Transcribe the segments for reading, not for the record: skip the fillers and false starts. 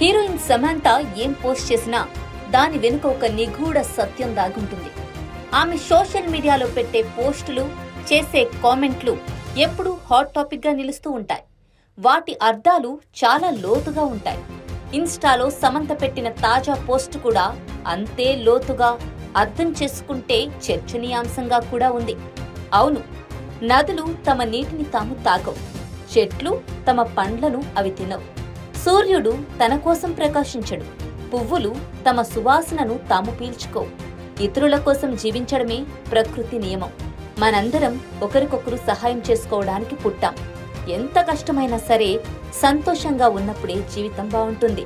Heroine Samantha ఏం post చేసినా దాని వెనుక ఒక నిగూఢ సత్యం దాగుంటుంది. ఆమె సోషల్ మీడియాలో పెట్టే పోస్టులు, చేసే కామెంట్లు ఎప్పుడూ హాట్ టాపిక్ గా నిలుస్తూ ఉంటాయి. వాటి అర్థాలు చాలా లోతుగా ఉంటాయి. ఇన్స్టాలో సమంత పెట్టిన తాజా పోస్ట్ కూడా అంతే లోతుగా అర్థం చేసుకుంటే చర్చనీయాంశంగా కూడా ఉంది. అవును, నదులు తమ నీటిని తాము తాగవు, చెట్లు తమ పండ్లను అవి తినవు, సూర్యుడు తన కోసం ప్రకాశించడు, పువ్వులు తమ సువాసనను తాము పీల్చుకోవు. ఇతరుల కోసం జీవించడమే ప్రకృతి నియమం. మనందరం ఒకరికొకరు సహాయం చేసుకోవడానికి పుట్టాం. ఎంత కష్టమైనా సరే సంతోషంగా ఉన్నప్పుడే జీవితం బాగుంటుంది.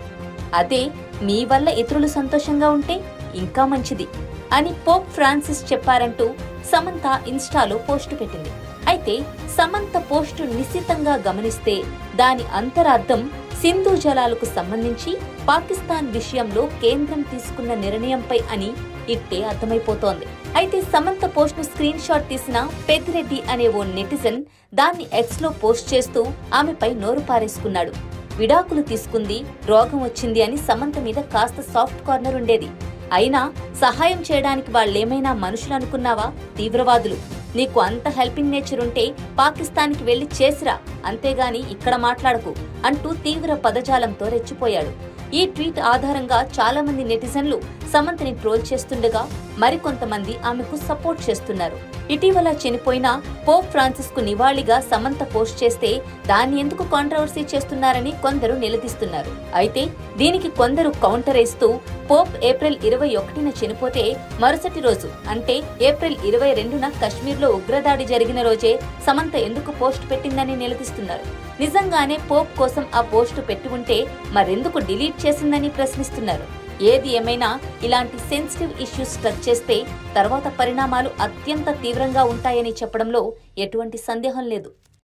అదే మీ వల్ల ఇతరులు సంతోషంగా ఉంటే ఇంకా మంచిది అని పోప్ ఫ్రాన్సిస్ చెప్పారంటూ సమంత ఇన్స్టాలో పోస్టు పెట్టింది. అయితే సమంత పోస్టు నిశితంగా గమనిస్తే దాని అంతరార్థం సింధు జలాలకు సంబంధించి పాకిస్తాన్ విషయంలో కేంద్రం తీసుకున్న నిర్ణయంపై అని ఇట్టే అర్థమైపోతోంది. అయితే సమంత పోస్ట్ ను స్క్రీన్ షాట్ తీసిన పెద్దిరెడ్డి అనే ఓ నెటిజన్ దాన్ని ఎక్స్ లో పోస్ట్ చేస్తూ ఆమెపై నోరు పారేసుకున్నాడు. విడాకులు తీసుకుంది, రోగం వచ్చింది అని సమంత మీద కాస్త సాఫ్ట్ కార్నర్ ఉండేది. అయినా సహాయం చేయడానికి వాళ్ళేమైనా మనుషులు అనుకున్నావా? తీవ్రవాదులు. నీకు అంత హెల్పింగ్ నేచర్ ఉంటే పాకిస్తాన్కి వెళ్లి చేసిరా, అంతేగాని ఇక్కడ మాట్లాడకు అంటూ తీవ్ర పదజాలంతో రెచ్చిపోయాడు. ఈ ట్వీట్ ఆధారంగా చాలా మంది నెటిజన్లు సమంతని ట్రోల్ చేస్తుండగా మరికొంతమంది ఆమెకు సపోర్ట్ చేస్తున్నారు. ఇటీవల చనిపోయిన పోప్ ఫ్రాన్సిస్ కు నివాళిగా సమంత పోస్ట్ చేస్తే దాన్ని ఎందుకు కాంట్రవర్సీ చేస్తున్నారని కొందరు నిలదీస్తున్నారు. అయితే దీనికి కొందరు కౌంటర్ వేస్తూ పోప్ ఏప్రిల్ 21న చనిపోతే మరుసటి రోజు అంటే ఏప్రిల్ 22న కశ్మీర్లో ఉగ్రదాడి జరిగిన రోజే సమంత ఎందుకు పోస్ట్ పెట్టిందని నిలదీస్తున్నారు. నిజంగానే పోప్ కోసం ఆ పోస్టు పెట్టి ఉంటే మరెందుకు డిలీట్ చేసిందని ప్రశ్నిస్తున్నారు. ఏది ఏమైనా ఇలాంటి సెన్సిటివ్ ఇష్యూస్ టచ్ చేస్తే తర్వాత పరిణామాలు అత్యంత తీవ్రంగా ఉంటాయని చెప్పడంలో ఎటువంటి సందేహం లేదు.